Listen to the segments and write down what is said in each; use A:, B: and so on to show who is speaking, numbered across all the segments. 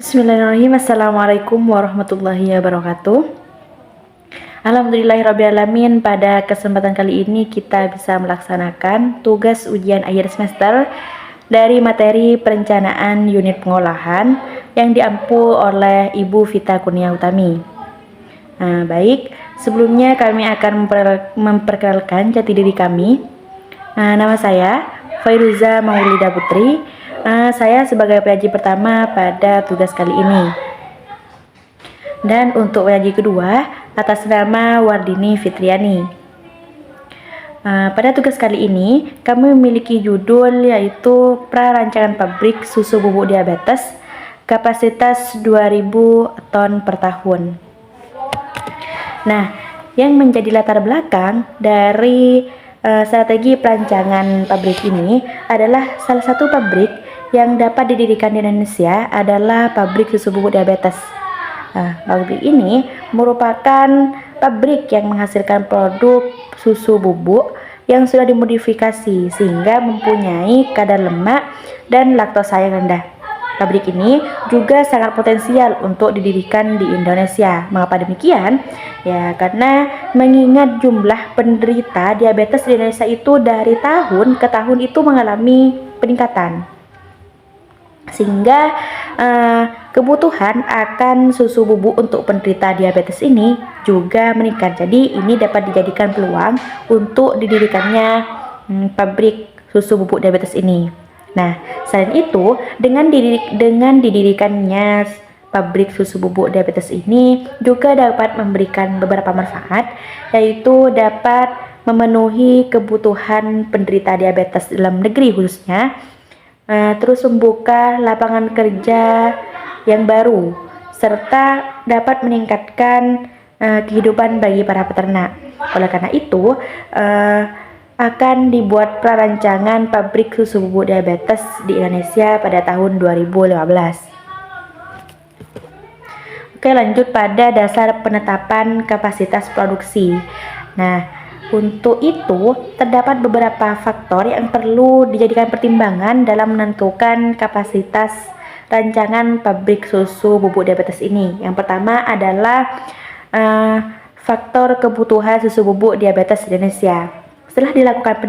A: Bismillahirrahmanirrahim. Assalamualaikum warahmatullahi wabarakatuh. Alhamdulillahirrabbilalamin, pada kesempatan kali ini kita bisa melaksanakan tugas ujian akhir semester dari materi perencanaan unit pengolahan yang diampu oleh Ibu Vita Kurnia Utami. Baik, sebelumnya kami akan memperkenalkan jati diri kami. Nama saya Fairuza Maulida Putri. Saya sebagai penyaji pertama pada tugas kali ini. Dan untuk penyaji kedua atas nama Wardini Fitriani. Pada tugas kali ini kami memiliki judul yaitu Prarancangan Pabrik Susu Bubuk Diabetes, kapasitas 2000 ton per tahun. Nah, yang menjadi latar belakang dari strategi perancangan pabrik ini adalah salah satu pabrik yang dapat didirikan di Indonesia adalah pabrik susu bubuk diabetes. Pabrik ini merupakan pabrik yang menghasilkan produk susu bubuk yang sudah dimodifikasi sehingga mempunyai kadar lemak dan laktosa yang rendah. Pabrik ini juga sangat potensial untuk didirikan di Indonesia. Mengapa demikian? Ya, karena mengingat jumlah penderita diabetes di Indonesia itu dari tahun ke tahun itu mengalami peningkatan. Sehingga kebutuhan akan susu bubuk untuk penderita diabetes ini juga meningkat. Jadi ini dapat dijadikan peluang untuk didirikannya pabrik susu bubuk diabetes ini. Nah, selain itu, dengan didirikannya pabrik susu bubuk diabetes ini juga dapat memberikan beberapa manfaat, yaitu dapat memenuhi kebutuhan penderita diabetes dalam negeri khususnya, terus membuka lapangan kerja yang baru, serta dapat meningkatkan kehidupan bagi para peternak. Oleh karena itu, akan dibuat prarancangan pabrik susu bubuk diabetes di Indonesia pada tahun 2015. Oke, lanjut pada dasar penetapan kapasitas produksi. Nah, untuk itu, terdapat beberapa faktor yang perlu dijadikan pertimbangan dalam menentukan kapasitas rancangan pabrik susu bubuk diabetes ini. Yang pertama adalah faktor kebutuhan susu bubuk diabetes di Indonesia. Setelah dilakukan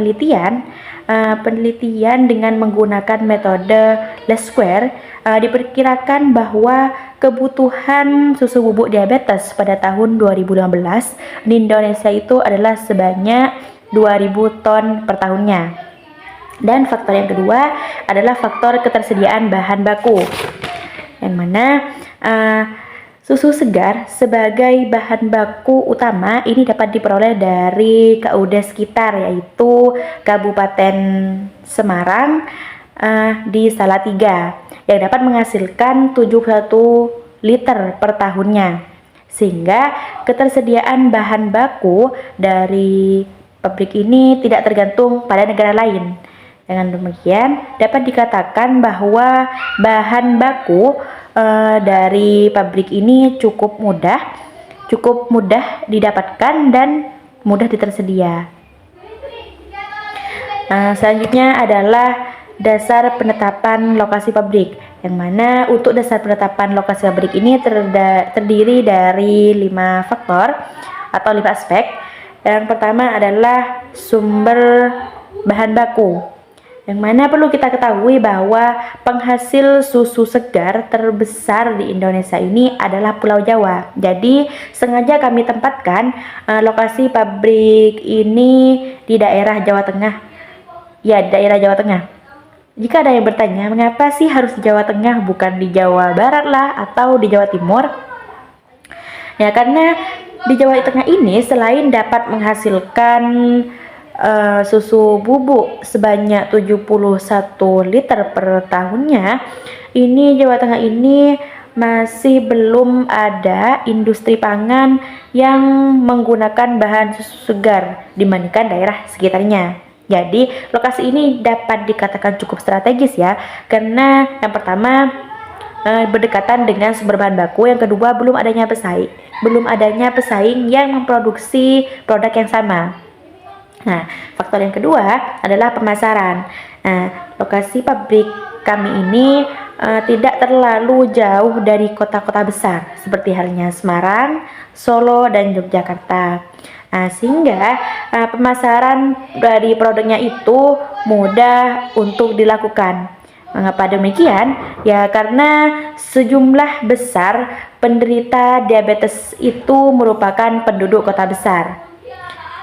A: penelitian dengan menggunakan metode least square, diperkirakan bahwa kebutuhan susu bubuk diabetes pada tahun 2015 di Indonesia itu adalah sebanyak 2000 ton per tahunnya. Dan faktor yang kedua adalah faktor ketersediaan bahan baku, yang mana susu segar sebagai bahan baku utama ini dapat diperoleh dari KUD sekitar, yaitu Kabupaten Semarang di Salatiga, yang dapat menghasilkan 71 liter per tahunnya, sehingga ketersediaan bahan baku dari pabrik ini tidak tergantung pada negara lain. Dengan demikian dapat dikatakan bahwa bahan baku dari pabrik ini cukup mudah didapatkan dan mudah tersedia. Selanjutnya adalah dasar penetapan lokasi pabrik, yang mana untuk dasar penetapan lokasi pabrik ini terdiri dari 5 faktor atau 5 aspek. Yang pertama adalah sumber bahan baku, yang mana perlu kita ketahui bahwa penghasil susu segar terbesar di Indonesia ini adalah Pulau Jawa. Jadi sengaja kami tempatkan lokasi pabrik ini di daerah Jawa Tengah. Ya, daerah Jawa Tengah. Jika ada yang bertanya, mengapa sih harus di Jawa Tengah, bukan di Jawa Barat lah atau di Jawa Timur? Ya, karena di Jawa Tengah ini selain dapat menghasilkan susu bubuk sebanyak 71 liter per tahunnya, ini Jawa Tengah ini masih belum ada industri pangan yang menggunakan bahan susu segar dibandingkan daerah sekitarnya. Jadi lokasi ini dapat dikatakan cukup strategis ya, karena yang pertama berdekatan dengan sumber bahan baku, yang kedua belum adanya pesaing yang memproduksi produk yang sama. Nah, faktor yang kedua adalah pemasaran. Nah, lokasi pabrik kami ini tidak terlalu jauh dari kota-kota besar seperti halnya Semarang, Solo, dan Yogyakarta. Sehingga pemasaran dari produknya itu mudah untuk dilakukan. Mengapa demikian? Ya, karena sejumlah besar penderita diabetes itu merupakan penduduk kota besar.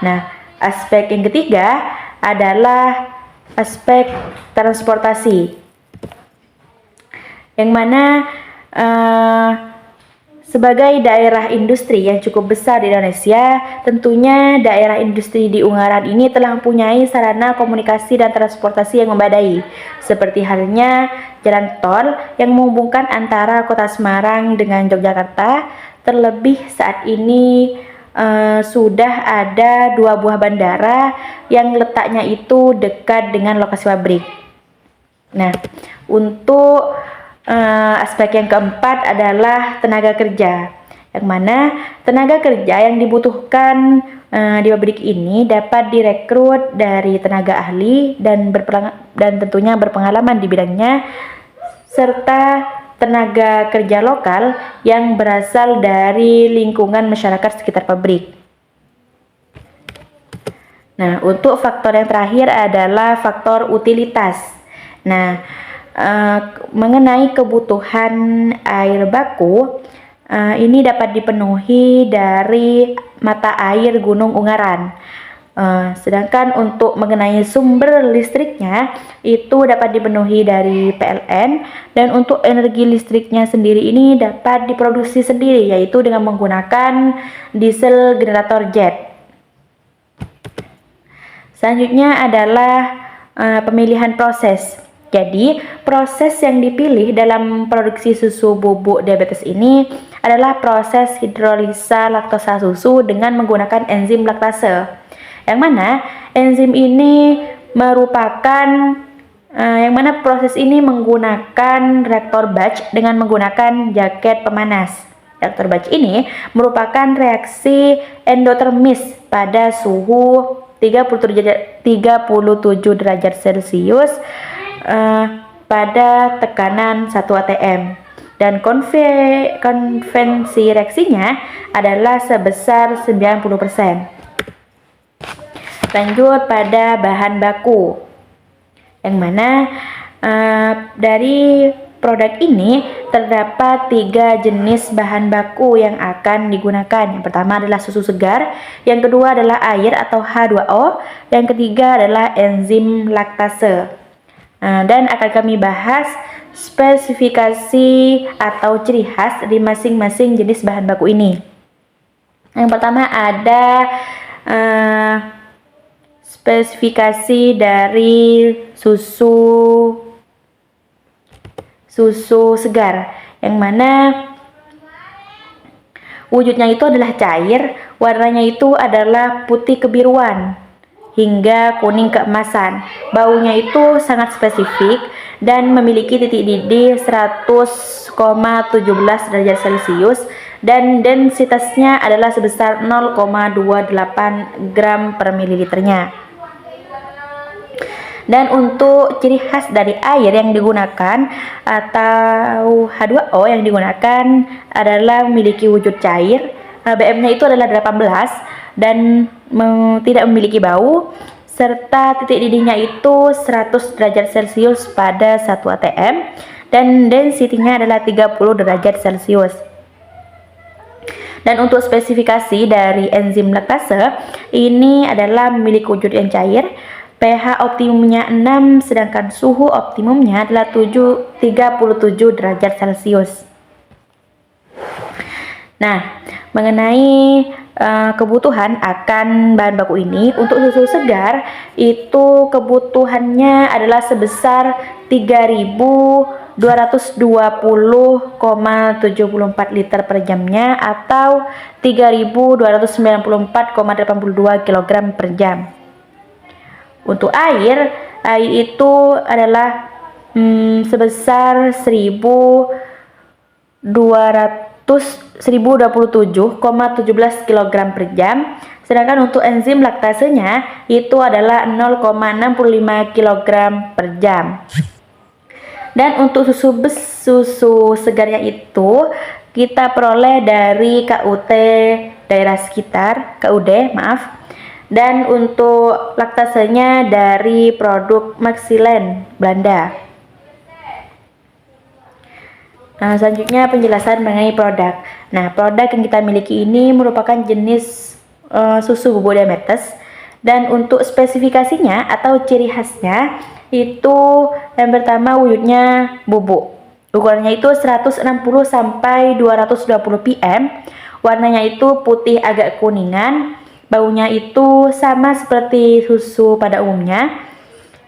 A: Nah, aspek yang ketiga adalah aspek transportasi, yang mana sebagai daerah industri yang cukup besar di Indonesia, tentunya daerah industri di Ungaran ini telah mempunyai sarana komunikasi dan transportasi yang memadai, seperti halnya jalan tol yang menghubungkan antara kota Semarang dengan Yogyakarta. Terlebih saat ini sudah ada 2 buah bandara yang letaknya itu dekat dengan lokasi pabrik. Nah, untuk aspek yang keempat adalah tenaga kerja, yang mana tenaga kerja yang dibutuhkan di pabrik ini dapat direkrut dari tenaga ahli dan tentunya berpengalaman di bidangnya, serta tenaga kerja lokal yang berasal dari lingkungan masyarakat sekitar pabrik. Nah, untuk faktor yang terakhir adalah faktor utilitas. Nah, mengenai kebutuhan air baku, ini dapat dipenuhi dari mata air Gunung Ungaran. Sedangkan untuk mengenai sumber listriknya itu dapat dipenuhi dari PLN, dan untuk energi listriknya sendiri ini dapat diproduksi sendiri, yaitu dengan menggunakan diesel generator jet. Selanjutnya adalah pemilihan proses. Jadi, proses yang dipilih dalam produksi susu bubuk diabetes ini adalah proses hidrolisa laktosa susu dengan menggunakan enzim laktase. Yang mana enzim ini merupakan proses ini menggunakan reaktor batch dengan menggunakan jaket pemanas. Reaktor batch ini merupakan reaksi endotermis pada suhu 37 derajat Celcius pada tekanan 1 atm, dan konvensi reaksinya adalah sebesar 90%. Lanjut pada bahan baku, yang mana dari produk ini terdapat 3 jenis bahan baku yang akan digunakan. Yang pertama adalah susu segar, yang kedua adalah air atau H2O, yang ketiga adalah enzim laktase. Dan akan kami bahas spesifikasi atau ciri khas di masing-masing jenis bahan baku ini. Yang pertama ada spesifikasi dari susu segar, yang mana wujudnya itu adalah cair, warnanya itu adalah putih kebiruan hingga kuning keemasan. Baunya itu sangat spesifik dan memiliki titik didih 100,17 derajat Celcius, dan densitasnya adalah sebesar 0,28 gram per mililiternya. Dan untuk ciri khas dari air yang digunakan atau H2O yang digunakan adalah memiliki wujud cair, BM-nya itu adalah 18 dan tidak memiliki bau, serta titik didihnya itu 100 derajat Celcius pada 1 atm, dan density-nya adalah 30 derajat Celcius. Dan untuk spesifikasi dari enzim laktase ini adalah memiliki wujud yang cair, pH optimumnya 6, sedangkan suhu optimumnya adalah 37 derajat Celcius. Nah, mengenai kebutuhan akan bahan baku ini, untuk susu segar itu kebutuhannya adalah sebesar 3.220,74 liter per jamnya atau 3.294,82 kg per jam. Untuk air itu adalah sebesar 1027,17 kg per jam, sedangkan untuk enzim laktasenya itu adalah 0,65 kg per jam. Dan untuk susu segarnya itu kita peroleh dari KUT daerah sekitar, KUD maaf. Dan untuk laktasenya dari produk Maxiland Belanda. Nah, selanjutnya penjelasan mengenai produk. Nah, produk yang kita miliki ini merupakan jenis susu bubuk diabetes, dan untuk spesifikasinya atau ciri khasnya itu yang pertama wujudnya bubuk. Ukurannya itu 160 sampai 220 pm. Warnanya itu putih agak kuningan. Baunya itu sama seperti susu pada umumnya.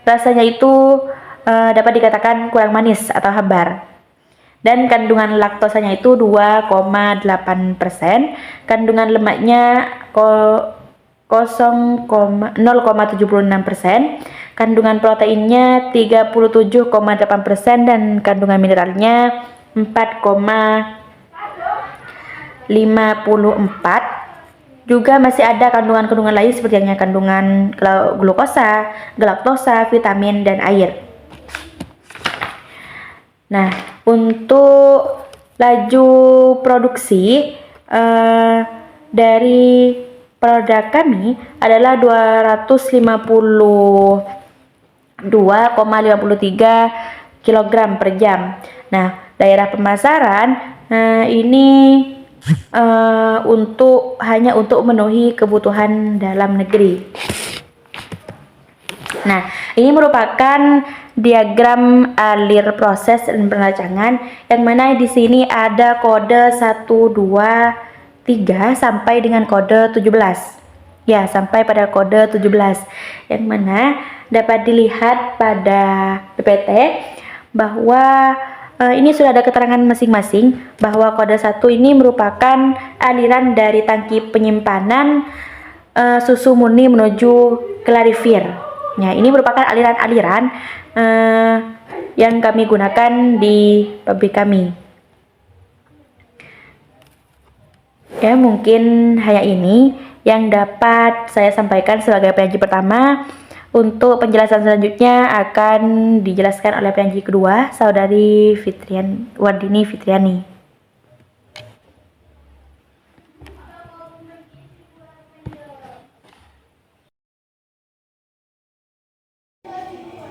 A: Rasanya itu dapat dikatakan kurang manis atau hambar. Dan kandungan laktosanya itu 2,8%, kandungan lemaknya 0,76%, kandungan proteinnya 37,8%, dan kandungan mineralnya 4,54. Juga masih ada kandungan-kandungan lain seperti kandungan glukosa, galaktosa, vitamin, dan air. Nah, untuk laju produksi dari produk kami adalah 252,53 kg per jam. Nah, daerah pemasaran ini hanya untuk memenuhi kebutuhan dalam negeri. Nah, ini merupakan diagram alir proses dan perancangan, yang mana di sini ada kode 1, 2, 3 sampai dengan kode 17. Ya, sampai pada kode 17, yang mana dapat dilihat pada PPT bahwa ini sudah ada keterangan masing-masing bahwa kode 1 ini merupakan aliran dari tangki penyimpanan susu murni menuju klarifier. Ya, ini merupakan aliran-aliran yang kami gunakan di pabrik kami. Ya, mungkin hanya ini yang dapat saya sampaikan sebagai PNJ pertama. Untuk penjelasan selanjutnya akan dijelaskan oleh PNJ kedua, Saudari Wardini Fitriani.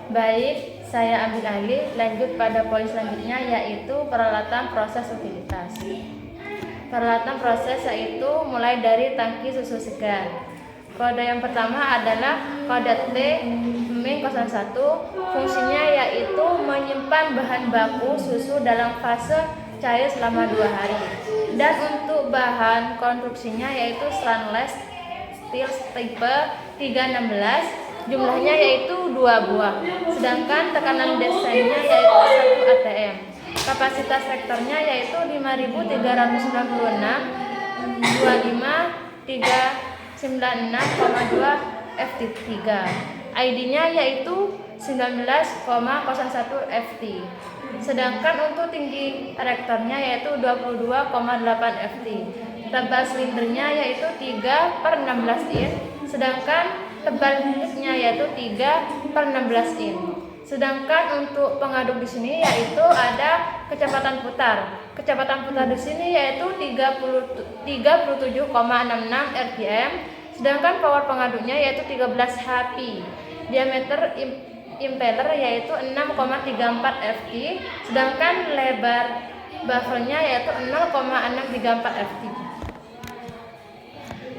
B: Baik, saya ambil alih. Lanjut pada poin selanjutnya, yaitu peralatan proses utilitas. Peralatan proses yaitu mulai dari tangki susu segar. Kode yang pertama adalah kode T-01. Fungsinya yaitu menyimpan bahan baku susu dalam fase cair selama 2 hari. Dan untuk bahan konstruksinya yaitu stainless steel tipe 316. Jumlahnya yaitu 2 buah, sedangkan tekanan desainnya yaitu 1 atm. Kapasitas reaktornya yaitu 5396 25396,2 FT3. ID-nya yaitu 19,01 FT. Sedangkan untuk tinggi reaktornya yaitu 22,8 FT. Tebal silindernya yaitu 3/16 in, sedangkan tebal hitnya yaitu 3/16 in. Sedangkan untuk pengaduk di sini yaitu ada kecepatan putar. Kecepatan putar di sini yaitu 37,66 rpm. Sedangkan power pengaduknya yaitu 13 HP. Diameter impeller yaitu 6,34 ft. Sedangkan lebar bafflenya yaitu 0,634 ft.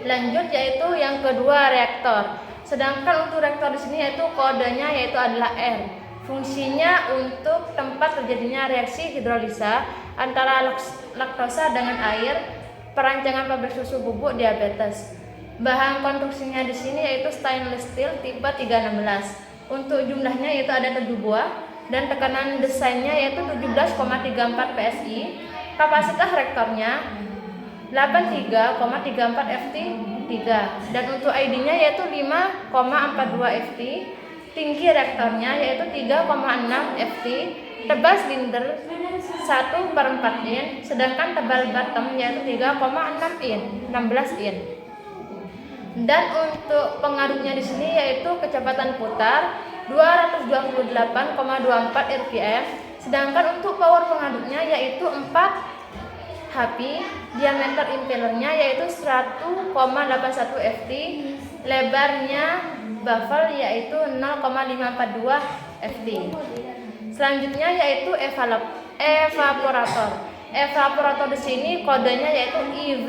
B: Lanjut yaitu yang kedua, reaktor. Sedangkan untuk reaktor di sini yaitu kodenya yaitu adalah R. Fungsinya untuk tempat terjadinya reaksi hidrolisa antara laktosa dengan air, perancangan pabrik susu bubuk diabetes. Bahan konstruksinya di sini yaitu stainless steel tipe 316. Untuk jumlahnya yaitu ada 7 buah dan tekanan desainnya yaitu 17,34 PSI. Kapasitas reaktornya 83,34 FT3 dan untuk ID-nya yaitu 5,42 FT. Tinggi reaktornya yaitu 3,6 FT. Tebal silinder 1/4 in, sedangkan tebal bottom yaitu 3,6 in, 16 in. Dan untuk pengaduknya di sini yaitu kecepatan putar 228,24 rpm, Sedangkan untuk power pengaduknya yaitu 4 HP, diameter impellernya yaitu 1,81 ft, lebarnya baffle yaitu 0,542 ft. Selanjutnya yaitu evaporator. Evaporator di sini kodenya yaitu IV.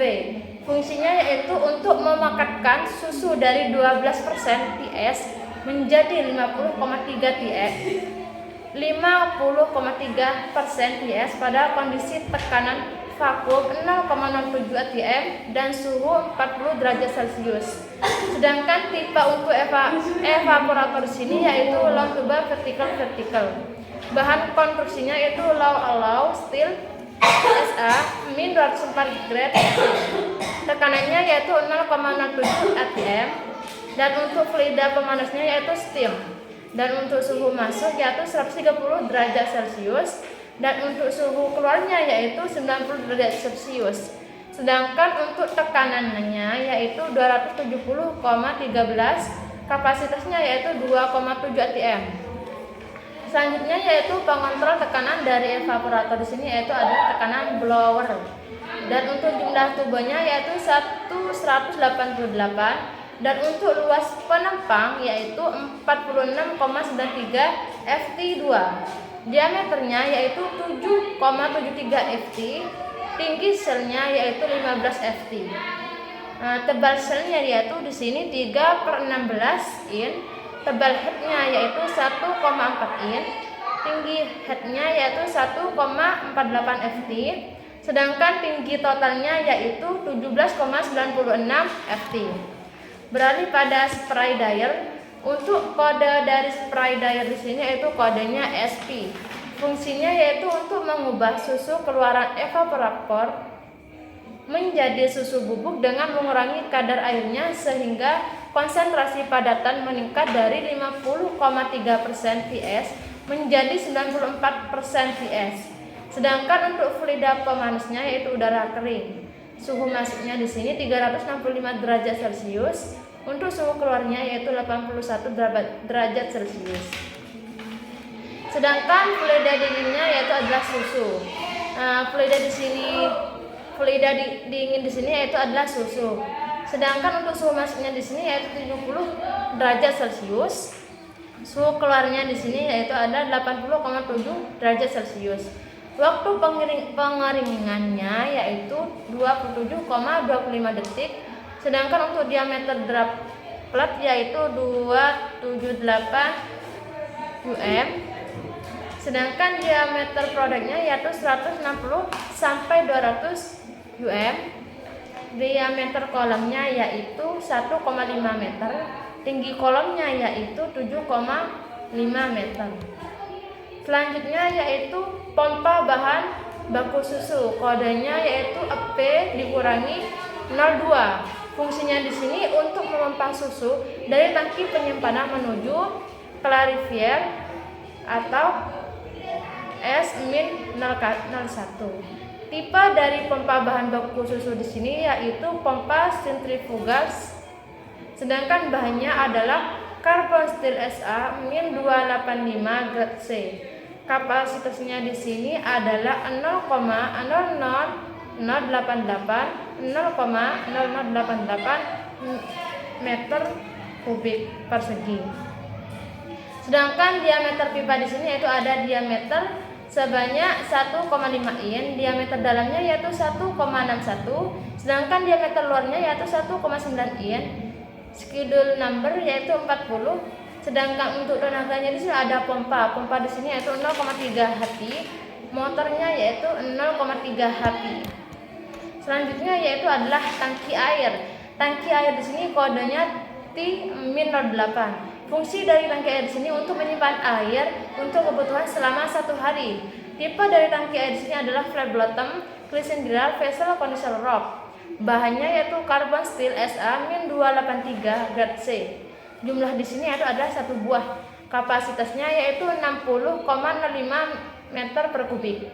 B: Fungsinya yaitu untuk memekatkan susu dari 12% TS menjadi 50,3% TS pada kondisi tekanan vakum 0,07 atm dan suhu 40 derajat Celcius. Sedangkan tipe untuk evaporator di sini yaitu long tube vertical. Bahan konstruksinya yaitu low alloy steel SA min 204 grade C. Tekanannya yaitu 0,07 atm dan untuk fluida pemanasnya yaitu steam. Dan untuk suhu masuk yaitu 130 derajat Celcius dan untuk suhu keluarnya yaitu 90 derajat Celcius. Sedangkan untuk tekanannya yaitu 270,13, kapasitasnya yaitu 2,7 atm. Selanjutnya yaitu pengontrol tekanan dari evaporator di sini yaitu ada tekanan blower. Dan untuk jumlah tubenya yaitu 188 dan untuk luas penempang yaitu 46,93 ft2. Diameternya yaitu 7,73 ft, tinggi selnya yaitu 15 ft. Tebal selnya yaitu di sini 3/16 in, tebal headnya yaitu 1,4 in, tinggi headnya yaitu 1,48 ft, sedangkan tinggi totalnya yaitu 17,96 ft. Beralih pada spray dryer. Untuk kode dari spray dryer di sini yaitu kodenya SP. Fungsinya yaitu untuk mengubah susu keluaran evaporator menjadi susu bubuk dengan mengurangi kadar airnya sehingga konsentrasi padatan meningkat dari 50,3% TS menjadi 94% TS. Sedangkan untuk fluida pemanasnya yaitu udara kering. Suhu masuknya di sini 365 derajat Celcius. Untuk suhu keluarnya yaitu 81 derajat Celcius. Sedangkan fluida dinginnya yaitu adalah susu. Fluida dingin di sini yaitu adalah susu. Sedangkan untuk suhu masuknya di sini yaitu 70 derajat Celcius. Suhu keluarnya di sini yaitu ada 80,7 derajat Celcius. Waktu pengeringannya yaitu 27,25 detik. Sedangkan untuk diameter droplet yaitu 278 mm. Sedangkan diameter produknya yaitu 160 sampai 200 mm. Diameter kolomnya yaitu 1,5 meter. Tinggi kolomnya yaitu 7,5 meter. Selanjutnya yaitu pompa bahan baku susu. Kodenya yaitu EP dikurangi 02. Fungsinya di sini untuk memompa susu dari tangki penyimpanan menuju clarifier atau S-01. Tipe dari pompa bahan baku susu di sini yaitu pompa centrifugal. Sedangkan bahannya adalah carbon steel SA-285 grade C. Kapasitasnya di sini adalah 0,00088 meter kubik persegi. Sedangkan diameter pipa di sini yaitu ada diameter sebanyak 1,5 in, diameter dalamnya yaitu 1,61, sedangkan diameter luarnya yaitu 1,9 in. Schedule number yaitu 40. Sedangkan untuk tenaganya di sini ada pompa. Pompa di sini yaitu 0,3 HP, motornya yaitu 0,3 HP. Selanjutnya yaitu adalah tangki air. Tangki air di sini kodenya T-08. Fungsi dari tangki air di sini untuk menyimpan air untuk kebutuhan selama 1 hari. Tipe dari tangki air di sini adalah flat bottom cylindrical vessel condenser rock. Bahannya yaitu carbon steel SA-283 grade C. Jumlah di sini yaitu adalah 1 buah. Kapasitasnya yaitu 60,05 meter per kubik.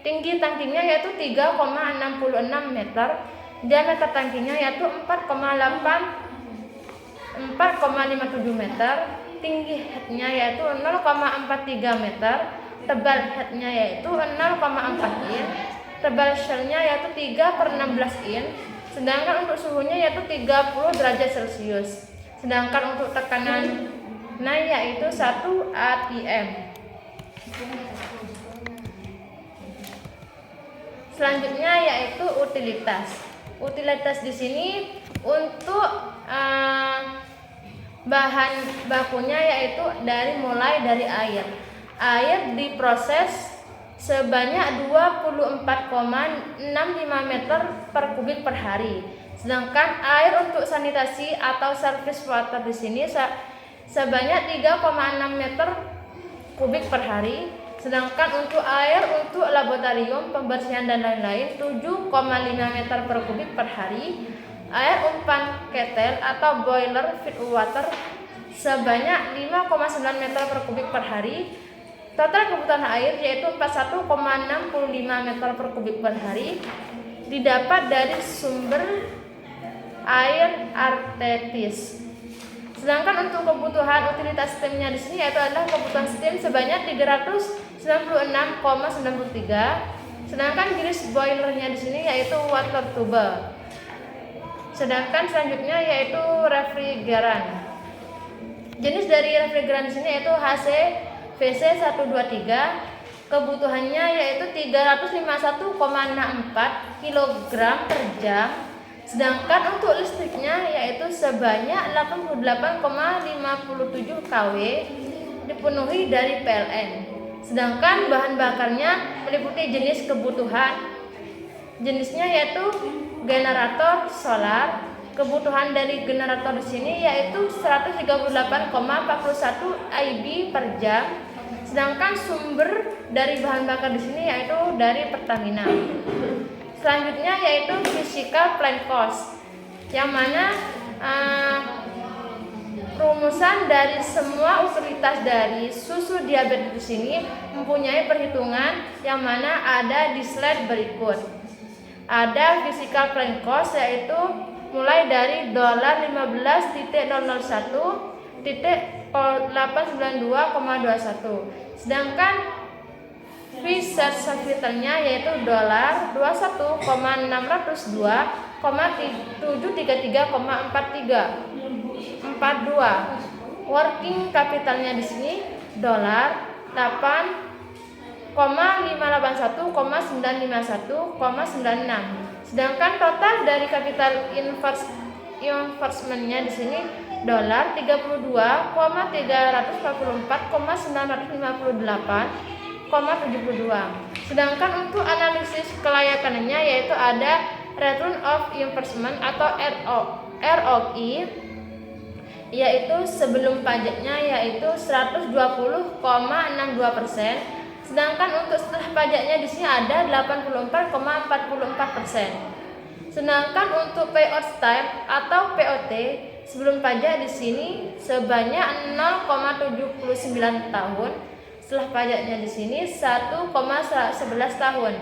B: Tinggi tangkinya yaitu 3,66 meter. Diameter tangkinya yaitu 4,57 meter. Tinggi headnya yaitu 0,43 meter. tebal headnya yaitu 0,4 in, tebal shellnya yaitu 3/16 in, sedangkan untuk suhunya yaitu 30 derajat Celcius, sedangkan untuk tekanan yaitu 1 atm. Selanjutnya yaitu utilitas. Utilitas di sini untuk bahan bakunya yaitu mulai dari air. Air diproses sebanyak 24,65 meter per kubik per hari. Sedangkan air untuk sanitasi atau surface water di sini sebanyak 3,6 meter kubik per hari. Sedangkan untuk air untuk laboratorium, pembersihan dan lain-lain 7,5 meter per kubik per hari. Air umpan ketel atau boiler feed water sebanyak 5,9 meter per kubik per hari. Total kebutuhan air yaitu 41,65 meter per kubik per hari didapat dari sumber air artetis. Sedangkan untuk kebutuhan utilitas steamnya di sini yaitu adalah kebutuhan steam sebanyak 396,93. Sedangkan jenis boilernya di sini yaitu water tube. Sedangkan selanjutnya yaitu refrigeran. Jenis dari refrigeran di sini yaitu HCVC 123. Kebutuhannya yaitu 351,64 kg per jam. Sedangkan untuk listriknya yaitu sebanyak 88,57 kW dipenuhi dari PLN. Sedangkan bahan bakarnya meliputi jenis kebutuhan. Jenisnya yaitu generator solar. Kebutuhan dari generator di sini yaitu 138,41 IB per jam. Sedangkan sumber dari bahan bakar di sini yaitu dari Pertamina. Selanjutnya yaitu physical plant cost, yang mana rumusan dari semua utilitas dari susu diabetes di sini mempunyai perhitungan yang mana ada di slide berikut. Ada physical plant cost yaitu mulai dari $0.015.892,21. Sedangkan research capitalnya yaitu $201,602,733,42. Working capitalnya di sini $8,581,951,96. Sedangkan total dari kapital investmentnya di sini $32,344,958,72. Sedangkan untuk analisis kelayakannya yaitu ada return of investment atau ROI, yaitu sebelum pajaknya yaitu 120,62%. Sedangkan untuk setelah pajaknya di sini ada 84,44%. Sedangkan untuk payout time atau POT sebelum pajak di sini sebanyak 0,79 tahun. Setelah pajaknya di sini 1,11 tahun.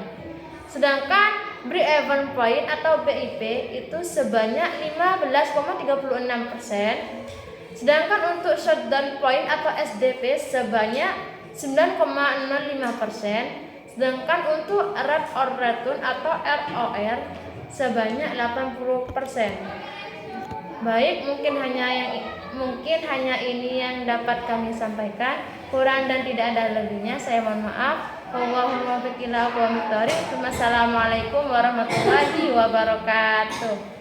B: Sedangkan break-even point atau BIP itu sebanyak 15,36%. Sedangkan untuk shutdown point atau SDP sebanyak 9,05%. Sedangkan untuk rate of return atau ROR sebanyak 80%. Baik, mungkin hanya ini yang dapat kami sampaikan. Kurang dan tidak ada lebihnya saya mohon maaf. Wassalamualaikum warahmatullahi wabarakatuh.